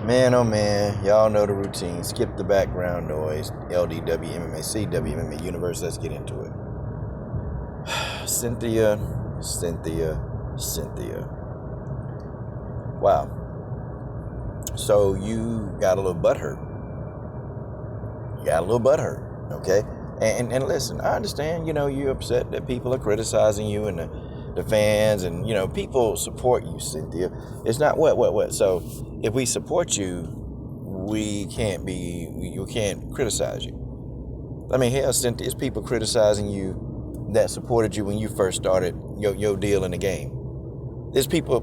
Man, oh man, y'all know the routine. Skip the background noise. LDW, MMA, CW, MMA Universe. Let's get into it. Cynthia, Cynthia, Cynthia. Wow. So you got a little butthurt. You got a little butthurt, okay? And listen, I understand, you're upset that people are criticizing you and the fans and, people support you, Cynthia. It's not what. So if we support you, we can't criticize you. I mean, hell, Cynthia, it's people criticizing you that supported you when you first started your deal in the game. There's people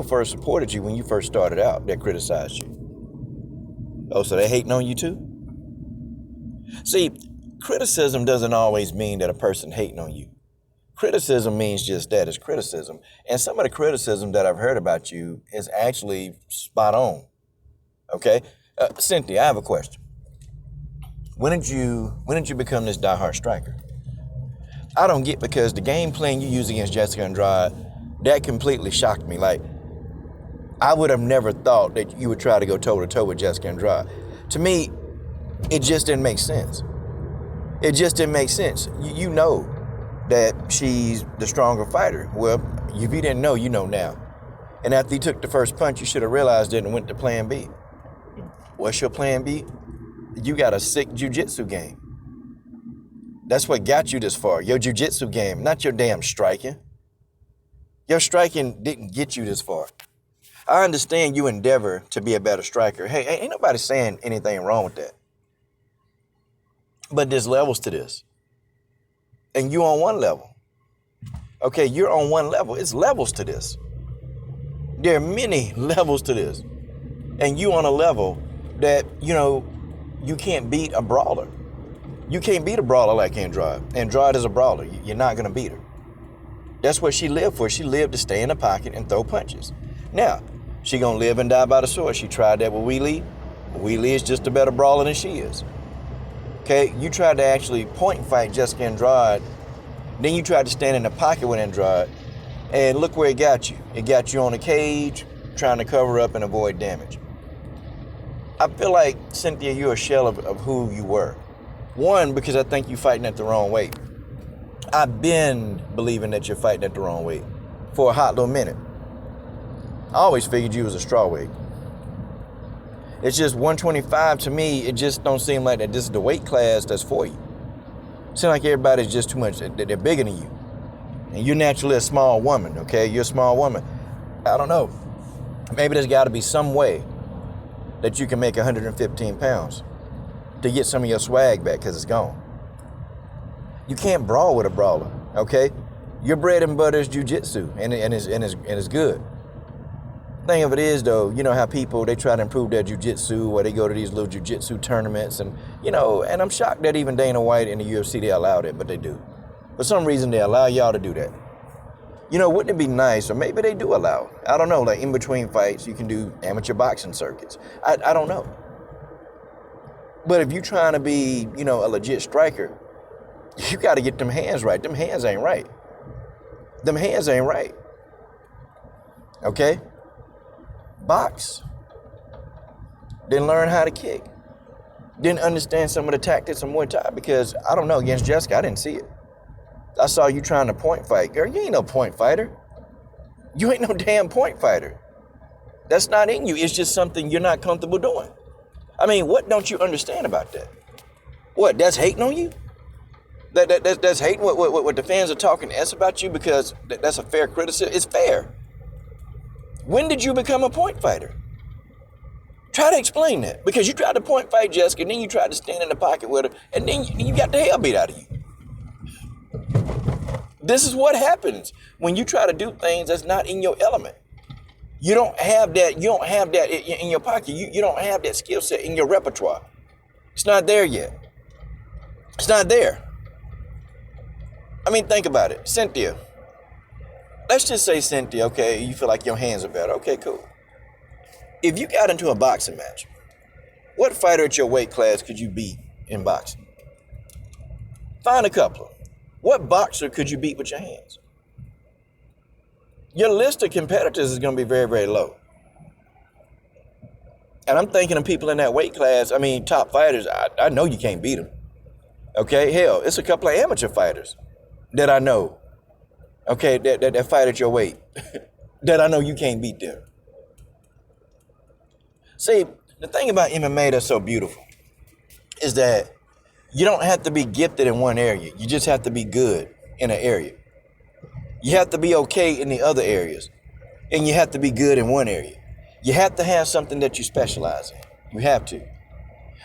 first supported you when you first started out that criticized you. Oh, so they hating on you too? See, criticism doesn't always mean that a person hating on you. Criticism means just that, it's criticism. And some of the criticism that I've heard about you is actually spot on. Okay? Cynthia, I have a question. When did you become this diehard striker? I don't get, because the game plan you used against Jessica Andrade, that completely shocked me. Like, I would have never thought that you would try to go toe-to-toe with Jessica Andrade. To me, it just didn't make sense. It just didn't make sense. You know that she's the stronger fighter. Well, if you didn't know, you know now. And after you took the first punch, you should have realized it and went to plan B. What's your plan B? You got a sick jiu-jitsu game. That's what got you this far. Your jiu-jitsu game, not your damn striking. Your striking didn't get you this far. I understand you endeavor to be a better striker. Hey, ain't nobody saying anything wrong with that. But there's levels to this. And you on one level. Okay, you're on one level. It's levels to this. There are many levels to this. And you on a level that, you can't beat a brawler. You can't beat a brawler like Andrade. Andrade is a brawler. You're not going to beat her. That's what she lived for. She lived to stay in the pocket and throw punches. Now, she going to live and die by the sword. She tried that with Wee Lee. Wee Lee is just a better brawler than she is. Okay, you tried to actually point and fight Jessica Andrade. Then you tried to stand in the pocket with Andrade. And look where it got you. It got you on a cage, trying to cover up and avoid damage. I feel like, Cynthia, you're a shell of who you were. One, because I think you're fighting at the wrong weight. I've been believing that you're fighting at the wrong weight for a hot little minute. I always figured you was a strawweight. It's just 125 to me, it just don't seem like that this is the weight class that's for you. Seems like everybody's just too much, they're bigger than you. And you're naturally a small woman, okay? You're a small woman. I don't know. Maybe there's got to be some way that you can make 115 pounds to get some of your swag back, because it's gone. You can't brawl with a brawler, okay? Your bread and butter is jiu-jitsu, and it's good. Thing of it is, though, you know how people, they try to improve their jiu-jitsu, or they go to these little jiu-jitsu tournaments, and, and I'm shocked that even Dana White and the UFC, they allow it, but they do. For some reason, they allow y'all to do that. Wouldn't it be nice, or maybe they do allow it. I don't know, like in between fights, you can do amateur boxing circuits. I don't know. But if you're trying to be, a legit striker, you got to get them hands right. Them hands ain't right. Them hands ain't right. Okay? Box. Didn't learn how to kick. Didn't understand some of the tactics of Muay Thai, because, I don't know, against Jessica, I didn't see it. I saw you trying to point fight. Girl, you ain't no point fighter. You ain't no damn point fighter. That's not in you. It's just something you're not comfortable doing. I mean, what don't you understand about that? What, that's hating on you? That's hating what the fans are talking S about you, because that's a fair criticism? It's fair. When did you become a point fighter? Try to explain that. Because you tried to point fight Jessica, and then you tried to stand in the pocket with her, and then you got the hell beat out of you. This is what happens when you try to do things that's not in your element. You don't have that in your pocket. You don't have that skill set in your repertoire. It's not there yet. It's not there. I mean, think about it. Cynthia. Let's just say, Cynthia, okay, you feel like your hands are better. Okay, cool. If you got into a boxing match, what fighter at your weight class could you beat in boxing? Find a couple. What boxer could you beat with your hands? Your list of competitors is going to be very, very low. And I'm thinking of people in that weight class. I mean, top fighters. I know you can't beat them. Okay, hell, it's a couple of amateur fighters that I know. Okay, that fight at your weight, that I know you can't beat them. See, the thing about MMA that's so beautiful is that you don't have to be gifted in one area. You just have to be good in an area. You have to be okay in the other areas, and you have to be good in one area. You have to have something that you specialize in. You have to.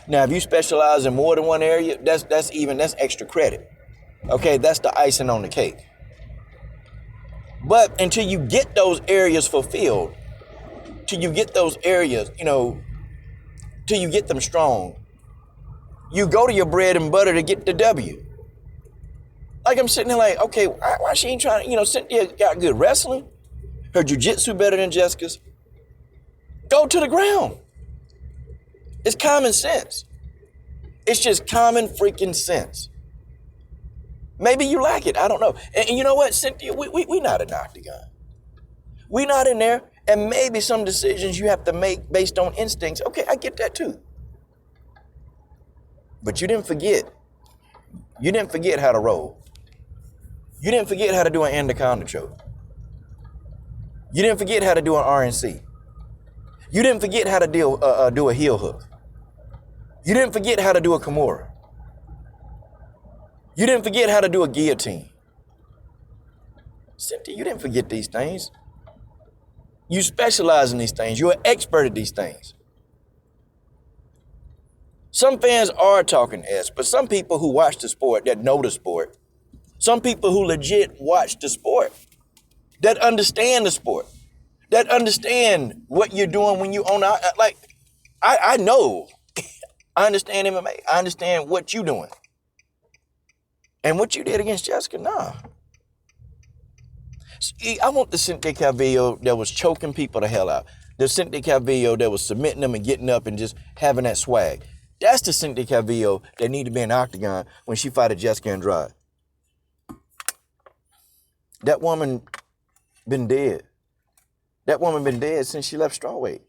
Now, if you specialize in more than one area, that's extra credit. Okay, that's the icing on the cake. But until you get those areas fulfilled, till you get those areas, till you get them strong, you go to your bread and butter to get the W. Like I'm sitting there like, okay, why she ain't trying to, Cynthia got good wrestling. Her jiu-jitsu better than Jessica's. Go to the ground. It's common sense. It's just common freaking sense. Maybe you like it. I don't know. And you know what, Cynthia? We not in the octagon. We not in there. And maybe some decisions you have to make based on instincts. Okay, I get that too. But you didn't forget. You didn't forget how to roll. You didn't forget how to do an anaconda choke. You didn't forget how to do an RNC. You didn't forget how to do a heel hook. You didn't forget how to do a Kimura. You didn't forget how to do a guillotine. Cynthia, you didn't forget these things. You specialize in these things. You're an expert at these things. Some fans are talking S, but some people who watch the sport, that know the sport, some people who legit watch the sport, that understand the sport, that understand what you're doing when you own, I know. I understand MMA. I understand what you're doing. And what you did against Jessica, nah. See, I want the Cynthia Calvillo that was choking people the hell out. The Cynthia Calvillo that was submitting them and getting up and just having that swag. That's the Cynthia Calvillo that need to be in the octagon when she fought Jessica Andrade. That woman been dead. That woman been dead since she left strawweight.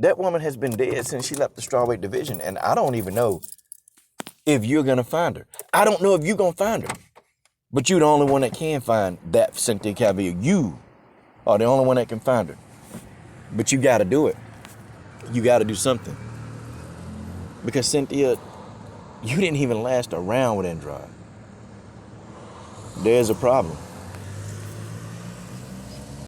That woman has been dead since she left the strawweight division, and I don't even know if you're going to find her. I don't know if you're going to find her, but you're the only one that can find that Cynthia Calvillo. You are the only one that can find her, but you got to do it. You got to do something, because Cynthia, you didn't even last a round with Andrade. There's a problem.